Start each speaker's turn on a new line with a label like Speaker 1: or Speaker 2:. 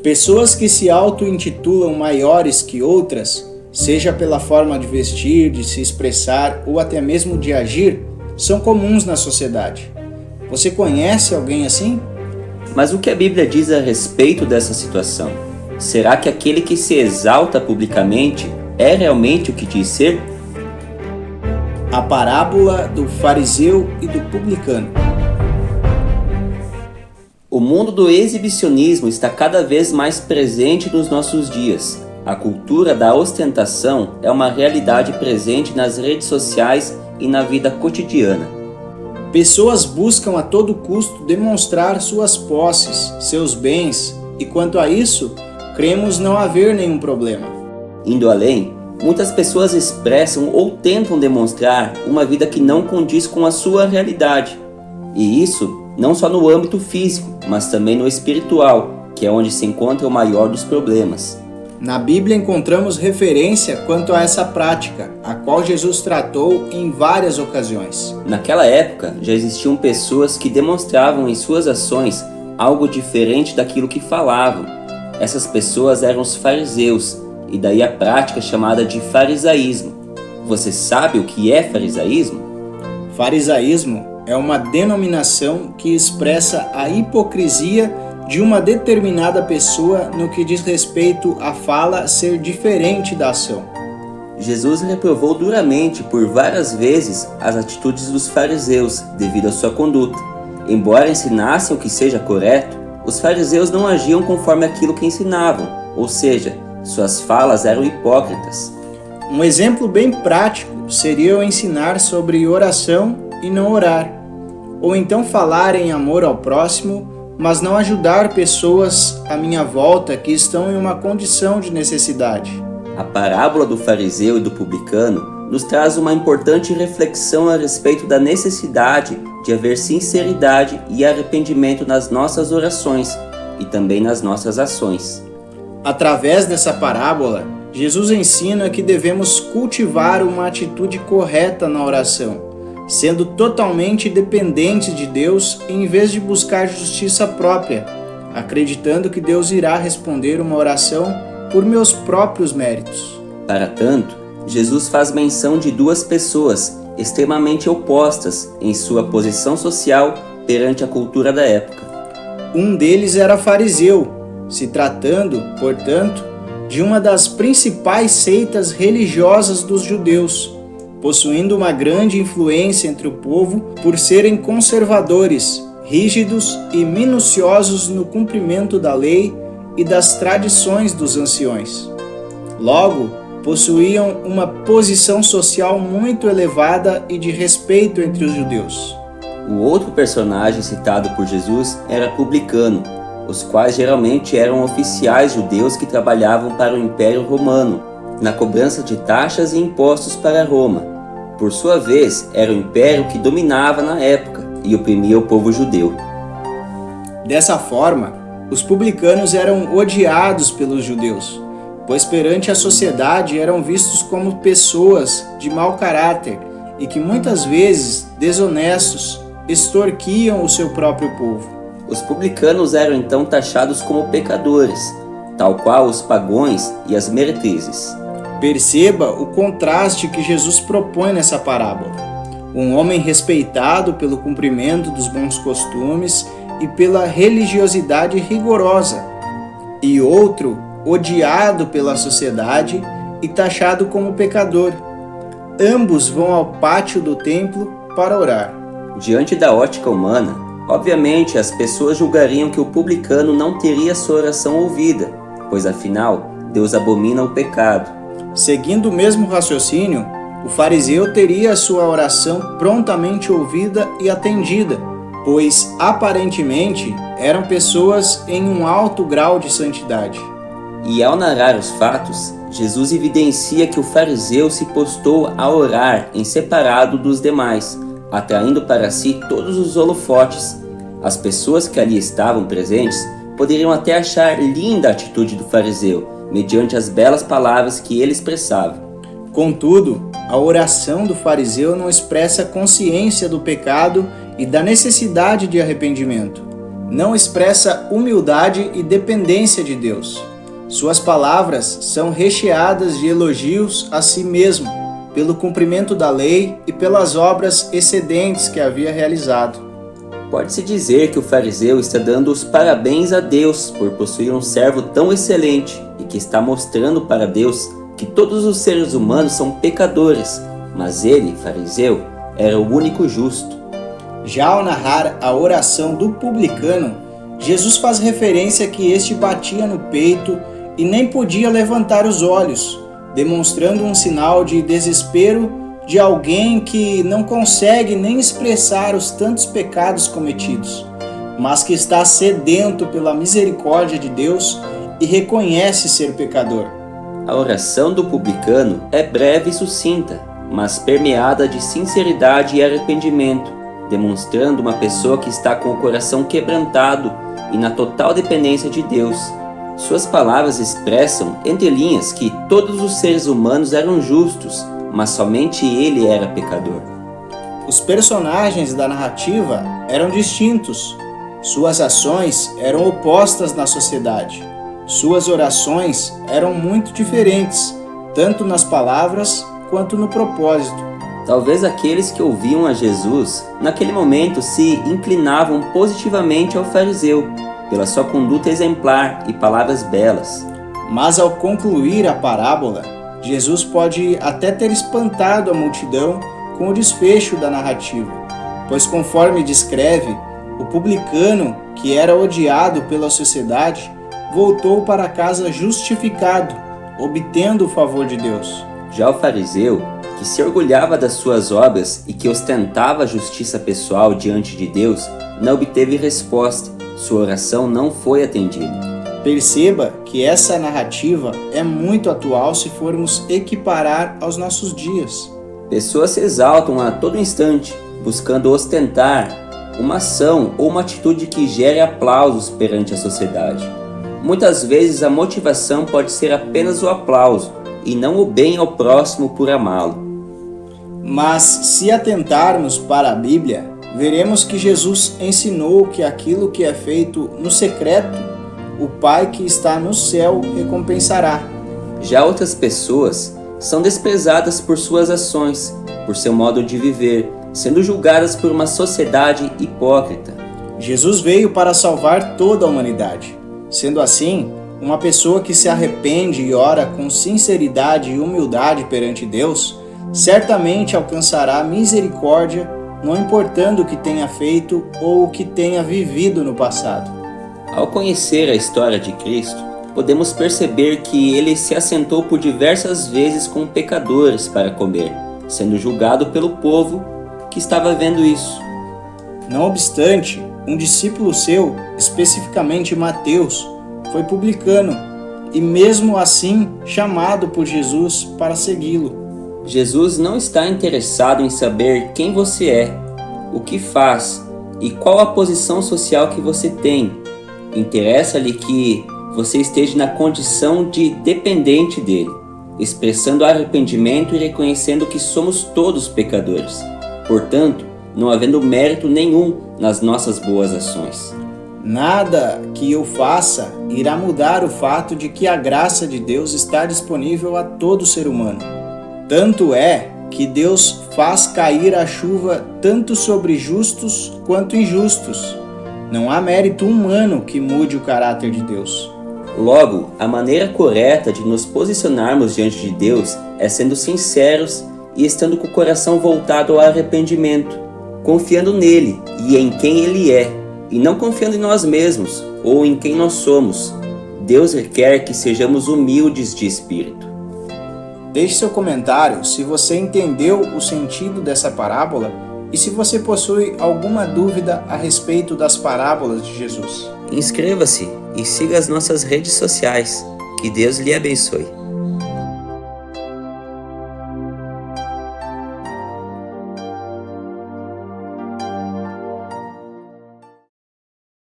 Speaker 1: Pessoas que se auto-intitulam maiores que outras, seja pela forma de vestir, de se expressar ou até mesmo de agir, são comuns na sociedade. Você conhece alguém assim?
Speaker 2: Mas o que a Bíblia diz a respeito dessa situação? Será que aquele que se exalta publicamente é realmente o que diz ser?
Speaker 1: A parábola do fariseu e do publicano.
Speaker 2: O mundo do exibicionismo está cada vez mais presente nos nossos dias. A cultura da ostentação é uma realidade presente nas redes sociais e na vida cotidiana.
Speaker 1: Pessoas buscam a todo custo demonstrar suas posses, seus bens, e quanto a isso, cremos não haver nenhum problema.
Speaker 2: Indo além, muitas pessoas expressam ou tentam demonstrar uma vida que não condiz com a sua realidade. E isso não só no âmbito físico, mas também no espiritual, que é onde se encontra o maior dos problemas.
Speaker 1: Na Bíblia encontramos referência quanto a essa prática, a qual Jesus tratou em várias ocasiões.
Speaker 2: Naquela época, já existiam pessoas que demonstravam em suas ações algo diferente daquilo que falavam. Essas pessoas eram os fariseus, e daí a prática chamada de farisaísmo. Você sabe o que é farisaísmo?
Speaker 1: Farisaísmo é uma denominação que expressa a hipocrisia de uma determinada pessoa no que diz respeito à fala ser diferente da ação.
Speaker 2: Jesus reprovou duramente por várias vezes as atitudes dos fariseus devido à sua conduta. Embora ensinassem o que seja correto, os fariseus não agiam conforme aquilo que ensinavam, ou seja, suas falas eram hipócritas.
Speaker 1: Um exemplo bem prático seria eu ensinar sobre oração e não orar, ou então falar em amor ao próximo, mas não ajudar pessoas à minha volta que estão em uma condição de necessidade.
Speaker 2: A parábola do fariseu e do publicano nos traz uma importante reflexão a respeito da necessidade de haver sinceridade e arrependimento nas nossas orações e também nas nossas ações.
Speaker 1: Através dessa parábola, Jesus ensina que devemos cultivar uma atitude correta na oração, sendo totalmente dependentes de Deus em vez de buscar justiça própria, acreditando que Deus irá responder uma oração por meus próprios méritos.
Speaker 2: Para tanto, Jesus faz menção de duas pessoas extremamente opostas em sua posição social perante a cultura da época.
Speaker 1: Um deles era fariseu, se tratando, portanto, de uma das principais seitas religiosas dos judeus, possuindo uma grande influência entre o povo por serem conservadores, rígidos e minuciosos no cumprimento da lei e das tradições dos anciões. Logo, possuíam uma posição social muito elevada e de respeito entre os judeus.
Speaker 2: O outro personagem citado por Jesus era publicano, os quais geralmente eram oficiais judeus que trabalhavam para o Império Romano, na cobrança de taxas e impostos para Roma. Por sua vez, era o império que dominava na época e oprimia o povo judeu.
Speaker 1: Dessa forma, os publicanos eram odiados pelos judeus, pois perante a sociedade eram vistos como pessoas de mau caráter e que muitas vezes, desonestos, extorquiam o seu próprio povo.
Speaker 2: Os publicanos eram então taxados como pecadores, tal qual os pagões e as meretrizes.
Speaker 1: Perceba o contraste que Jesus propõe nessa parábola. Um homem respeitado pelo cumprimento dos bons costumes e pela religiosidade rigorosa, e outro odiado pela sociedade e taxado como pecador. Ambos vão ao pátio do templo para orar.
Speaker 2: Diante da ótica humana, obviamente as pessoas julgariam que o publicano não teria sua oração ouvida, pois afinal Deus abomina o pecado.
Speaker 1: Seguindo o mesmo raciocínio, o fariseu teria sua oração prontamente ouvida e atendida, pois aparentemente eram pessoas em um alto grau de santidade.
Speaker 2: E ao narrar os fatos, Jesus evidencia que o fariseu se postou a orar em separado dos demais, atraindo para si todos os holofotes. As pessoas que ali estavam presentes poderiam até achar linda a atitude do fariseu, mediante as belas palavras que ele expressava.
Speaker 1: Contudo, a oração do fariseu não expressa consciência do pecado e da necessidade de arrependimento. não expressa humildade e dependência de Deus. Suas palavras são recheadas de elogios a si mesmo, pelo cumprimento da lei e pelas obras excedentes que havia realizado.
Speaker 2: Pode-se dizer que o fariseu está dando os parabéns a Deus por possuir um servo tão excelente e que está mostrando para Deus que todos os seres humanos são pecadores, mas ele, fariseu, era o único justo.
Speaker 1: Já ao narrar a oração do publicano, Jesus faz referência que este batia no peito e nem podia levantar os olhos, demonstrando um sinal de desespero de alguém que não consegue nem expressar os tantos pecados cometidos, mas que está sedento pela misericórdia de Deus e reconhece ser pecador.
Speaker 2: A oração do publicano é breve e sucinta, mas permeada de sinceridade e arrependimento, demonstrando uma pessoa que está com o coração quebrantado e na total dependência de Deus. Suas palavras expressam, entre linhas, que todos os seres humanos eram justos, mas somente ele era pecador.
Speaker 1: Os personagens da narrativa eram distintos. Suas ações eram opostas na sociedade. Suas orações eram muito diferentes, tanto nas palavras quanto no propósito.
Speaker 2: Talvez aqueles que ouviam a Jesus, naquele momento, se inclinavam positivamente ao fariseu, pela sua conduta exemplar e palavras belas.
Speaker 1: Mas ao concluir a parábola, Jesus pode até ter espantado a multidão com o desfecho da narrativa, pois conforme descreve, o publicano, que era odiado pela sociedade, voltou para casa justificado, obtendo o favor de Deus.
Speaker 2: Já o fariseu, que se orgulhava das suas obras e que ostentava a justiça pessoal diante de Deus, não obteve resposta. Sua oração não foi atendida.
Speaker 1: Perceba que essa narrativa é muito atual se formos equiparar aos nossos dias.
Speaker 2: Pessoas se exaltam a todo instante, buscando ostentar uma ação ou uma atitude que gere aplausos perante a sociedade. Muitas vezes a motivação pode ser apenas o aplauso e não o bem ao próximo por amá-lo.
Speaker 1: Mas se atentarmos para a Bíblia, veremos que Jesus ensinou que aquilo que é feito no secreto, o Pai que está no céu recompensará.
Speaker 2: Já outras pessoas são desprezadas por suas ações, por seu modo de viver, sendo julgadas por uma sociedade hipócrita.
Speaker 1: Jesus veio para salvar toda a humanidade. Sendo assim, uma pessoa que se arrepende e ora com sinceridade e humildade perante Deus, certamente alcançará misericórdia, não importando o que tenha feito ou o que tenha vivido no passado.
Speaker 2: Ao conhecer a história de Cristo, podemos perceber que ele se assentou por diversas vezes com pecadores para comer, sendo julgado pelo povo que estava vendo isso.
Speaker 1: Não obstante, um discípulo seu, especificamente Mateus, foi publicano e mesmo assim chamado por Jesus para segui-lo.
Speaker 2: Jesus não está interessado em saber quem você é, o que faz e qual a posição social que você tem. Interessa-lhe que você esteja na condição de dependente dele, expressando arrependimento e reconhecendo que somos todos pecadores. Portanto, não havendo mérito nenhum nas nossas boas ações.
Speaker 1: Nada que eu faça irá mudar o fato de que a graça de Deus está disponível a todo ser humano. Tanto é que Deus faz cair a chuva tanto sobre justos quanto injustos. Não há mérito humano que mude o caráter de Deus.
Speaker 2: Logo, a maneira correta de nos posicionarmos diante de Deus é sendo sinceros e estando com o coração voltado ao arrependimento, confiando nele e em quem ele é, e não confiando em nós mesmos ou em quem nós somos. Deus requer que sejamos humildes de espírito.
Speaker 1: Deixe seu comentário se você entendeu o sentido dessa parábola e se você possui alguma dúvida a respeito das parábolas de Jesus.
Speaker 2: Inscreva-se e siga as nossas redes sociais. Que Deus lhe abençoe.